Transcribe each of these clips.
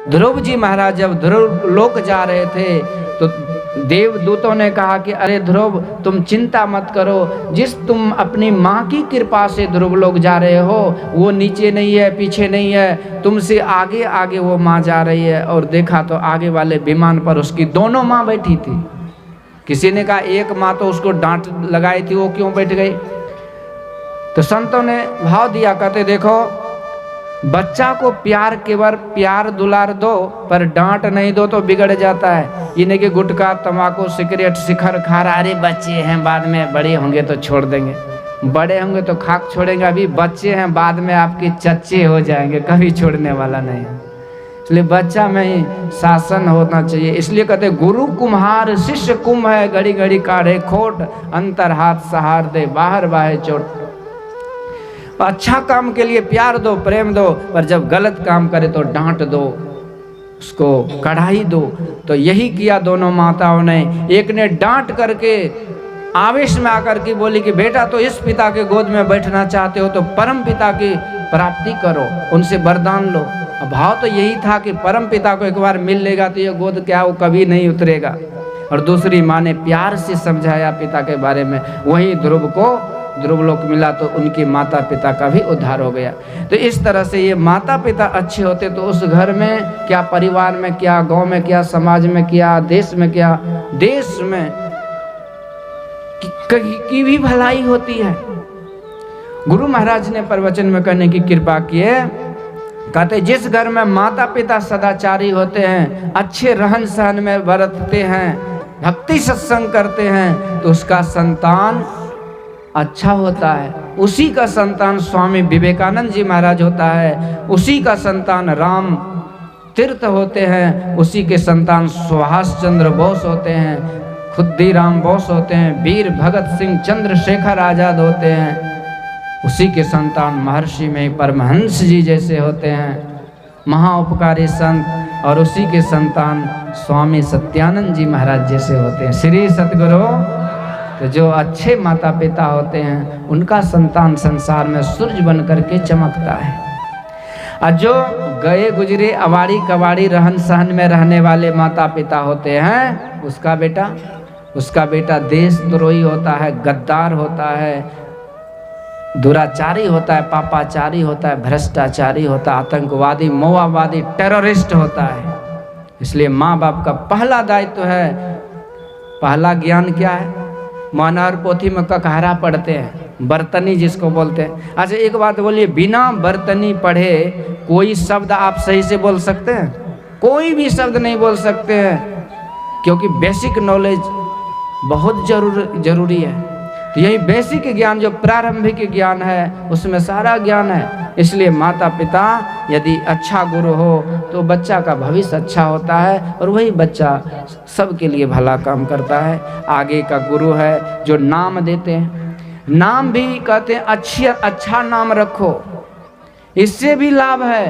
ध्रुव जी महाराज जब ध्रुव लोक जा रहे थे तो देवदूतों ने कहा कि अरे ध्रुव तुम चिंता मत करो, जिस तुम अपनी माँ की कृपा से ध्रुव लोक जा रहे हो वो नीचे नहीं है, पीछे नहीं है, तुमसे आगे आगे वो माँ जा रही है। और देखा तो आगे वाले विमान पर उसकी दोनों माँ बैठी थी। किसी ने कहा एक माँ तो उसको डांट लगाई थी, वो क्यों बैठ गई? तो संतों ने भाव दिया, कहते देखो बच्चा को प्यार केवल प्यार दुलार दो, पर डांट नहीं दो तो बिगड़ जाता है। ये नहीं कि गुटखा तंबाकू सिगरेट शिखर खा रहा, अरे बच्चे हैं बाद में बड़े होंगे तो छोड़ देंगे, बड़े होंगे तो खाक छोड़ेंगे, अभी बच्चे हैं बाद में आपके चच्चे हो जाएंगे, कभी छोड़ने वाला नहीं। इसलिए बच्चा में ही शासन होना चाहिए। इसलिए कहते गुरु कुम्हार शिष्य कुंभ है, घड़ी घड़ी काढ़े खोट, अंतर हाथ सहार दे बाहर बाहे चोट। अच्छा काम के लिए प्यार दो प्रेम दो, पर जब गलत काम करे तो डांट दो, उसको कढ़ाई दो। तो यही किया दोनों माताओं ने। एक ने डांट करके आवेश में आकर के बोली कि बेटा तो इस पिता के गोद में बैठना चाहते हो तो परम पिता की प्राप्ति करो, उनसे वरदान लो। भाव तो यही था कि परम पिता को एक बार मिल लेगा तो ये गोद क्या वो कभी नहीं उतरेगा। और दूसरी माँ ने प्यार से समझाया पिता के बारे में, वही ध्रुव को ध्रुव लोक मिला तो उनके माता पिता का भी उद्धार हो गया। तो इस तरह से ये माता पिता अच्छे होते तो उस घर में क्या, परिवार में क्या, गांव में क्या, समाज में क्या, देश में क्या, देश में की भी भलाई होती है। गुरु महाराज ने प्रवचन में कहने की कृपा की है, कहते जिस घर में माता पिता सदाचारी होते हैं, अच्छे रहन सहन में बरतते हैं, भक्ति सत्संग करते हैं, तो उसका संतान अच्छा होता है। उसी का संतान स्वामी विवेकानंद जी महाराज होता है, उसी का संतान राम तीर्थ होते हैं, उसी के संतान सुभाष चंद्र बोस होते हैं, खुद्दीराम बोस होते हैं, वीर भगत सिंह चंद्रशेखर आजाद होते हैं, उसी के संतान महर्षि में परमहंस जी जैसे होते हैं, महाउपकारी संत, और उसी के संतान स्वामी सत्यानंद जी महाराज जैसे होते हैं। श्री सतगुरु। तो जो अच्छे माता पिता होते हैं उनका संतान संसार में सूरज बन करके चमकता है। और जो गए गुजरे अवाड़ी कवाड़ी रहन सहन में रहने वाले माता पिता होते हैं, उसका बेटा देशद्रोही होता है, गद्दार होता है, दुराचारी होता है, पापाचारी होता है, भ्रष्टाचारी होता है, आतंकवादी, मौवादी, टेररिस्ट होता है। इसलिए माँ बाप का पहला दायित्व है, पहला ज्ञान क्या है? मानर पोथी में ककहरा पढ़ते हैं, बर्तनी जिसको बोलते हैं। अच्छा एक बात बोलिए, बिना बर्तनी पढ़े कोई शब्द आप सही से बोल सकते हैं? कोई भी शब्द नहीं बोल सकते हैं, क्योंकि बेसिक नॉलेज बहुत जरूरी है। तो यही बेसिक ज्ञान जो प्रारंभिक ज्ञान है उसमें सारा ज्ञान है। इसलिए माता पिता यदि अच्छा गुरु हो तो बच्चा का भविष्य अच्छा होता है, और वही बच्चा सबके लिए भला काम करता है। आगे का गुरु है जो नाम देते हैं, नाम भी कहते हैं अच्छा नाम रखो, इससे भी लाभ है।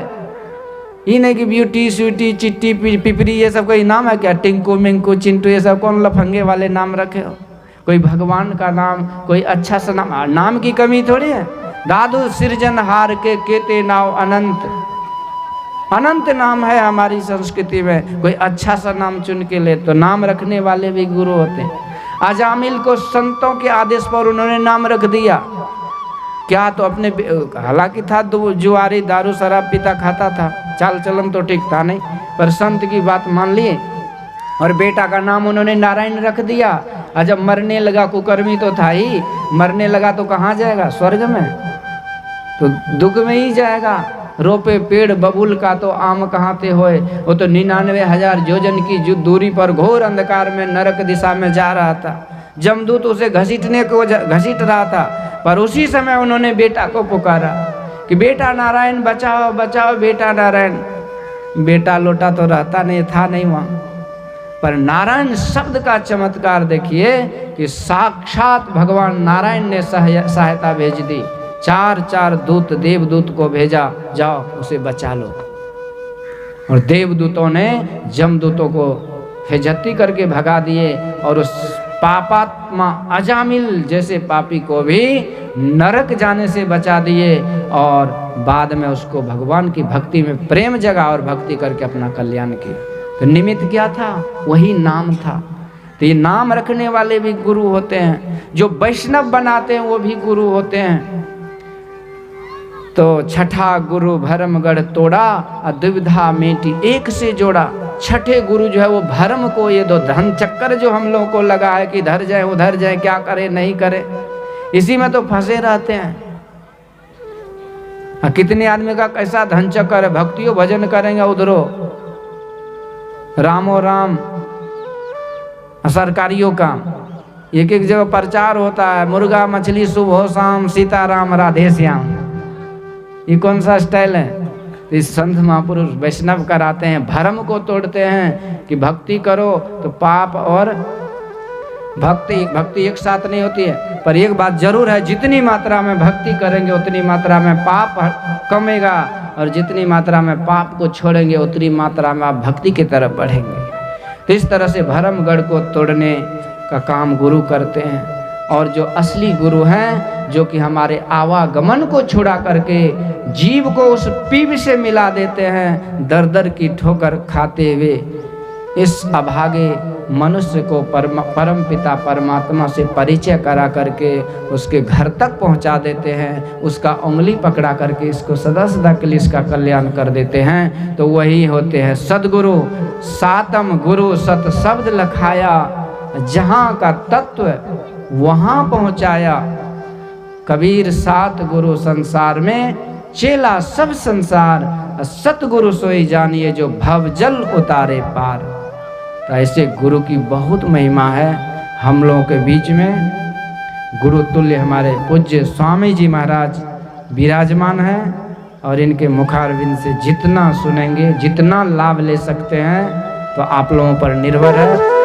ये नहीं कि ब्यूटी स्वीटी चिट्टी पिपरी ये सब कोई नाम है क्या? टिंकू मिंकू चिंटू ये सब कौन लफंगे वाले नाम रखे हो? कोई भगवान का नाम, कोई अच्छा सा नाम, नाम की कमी थोड़ी है। दादू सृजनहार के केते नाव अनंत, अनंत नाम है हमारी संस्कृति में। कोई अच्छा सा नाम चुन के ले तो नाम रखने वाले भी गुरु होते हैं। अजामिल को संतों के आदेश पर उन्होंने नाम रख दिया। क्या तो अपने, हालांकि था जुआरी दारू शराब पीता खाता था, चाल चलन तो ठीक था नहीं, पर संत की बात मान लिए और बेटा का नाम उन्होंने नारायण रख दिया। और जब मरने लगा, कुकर्मी तो था ही, मरने लगा तो कहाँ जाएगा? स्वर्ग में, तो दुख में ही जाएगा। रोपे पेड़ बबुल का तो आम कहाँ थे होए, वो तो 99,000 योजन की दूरी पर घोर अंधकार में नरक दिशा में जा रहा था। जमदूत उसे घसीट रहा था, पर उसी समय उन्होंने बेटा को पुकारा कि बेटा नारायण बचाओ बचाओ बेटा नारायण। बेटा लोटा तो रहता नहीं था, नहीं वहाँ पर नारायण शब्द का चमत्कार देखिए कि साक्षात भगवान नारायण ने सहायता भेज दी। 4 दूत देवदूत को भेजा, जाओ उसे बचा लो। और देवदूतों ने जमदूतों को हिज्जती करके भगा दिए और उस पापात्मा अजामिल जैसे पापी को भी नरक जाने से बचा दिए और बाद में उसको भगवान की भक्ति में प्रेम जगा और भक्ति करके अपना कल्याण किया। तो निमित्त क्या था? वही नाम था। तो ये नाम रखने वाले भी गुरु होते हैं, जो वैष्णव बनाते हैं वो भी गुरु होते हैं। तो छठा गुरु भरमगढ़ तोड़ा, दुविधा मेटी एक से जोड़ा। छठे गुरु जो है वो भरम को, ये दो धन चक्कर जो हम लोगों को लगा है कि इधर जाए उधर जाए, क्या करे नहीं करे, इसी में तो फंसे रहते हैं। कितने आदमी का कैसा धन चक्कर है, भक्तियों भजन करेंगे उधरो रामो राम, सरकारियों काम, एक एक जगह प्रचार होता है, मुर्गा मछली शुभ हो शाम, सीताराम राधे श्याम। ये कौन सा स्टाइल है? इस संत महापुरुष वैष्णव कराते हैं, भरम को तोड़ते हैं कि भक्ति करो तो पाप और भक्ति एक साथ नहीं होती है। पर एक बात जरूर है, जितनी मात्रा में भक्ति करेंगे उतनी मात्रा में पाप कमेगा, और जितनी मात्रा में पाप को छोड़ेंगे उतनी मात्रा में आप भक्ति की तरफ बढ़ेंगे। तो इस तरह से भरमगढ़ को तोड़ने का काम गुरु करते हैं। और जो असली गुरु हैं, जो कि हमारे आवागमन को छुड़ा करके जीव को उस पीप से मिला देते हैं, दर दर की ठोकर खाते हुए इस अभागे मनुष्य को परम पिता परमात्मा से परिचय करा करके उसके घर तक पहुंचा देते हैं, उसका उंगली पकड़ा करके इसको सदा सदा के लिए इसका कल्याण कर देते हैं। तो वही होते हैं सदगुरु। सातम गुरु सत शब्द लखाया, जहाँ का तत्व वहाँ पहुँचाया। कबीर सात गुरु संसार में, चेला सब संसार, सतगुरु सोई जानिए जो भवजल उतारे पार। तो ऐसे गुरु की बहुत महिमा है हम लोगों के बीच में। गुरु तुल्य हमारे पूज्य स्वामी जी महाराज विराजमान हैं, और इनके मुखारविंद से जितना सुनेंगे, जितना लाभ ले सकते हैं, तो आप लोगों पर निर्भर है।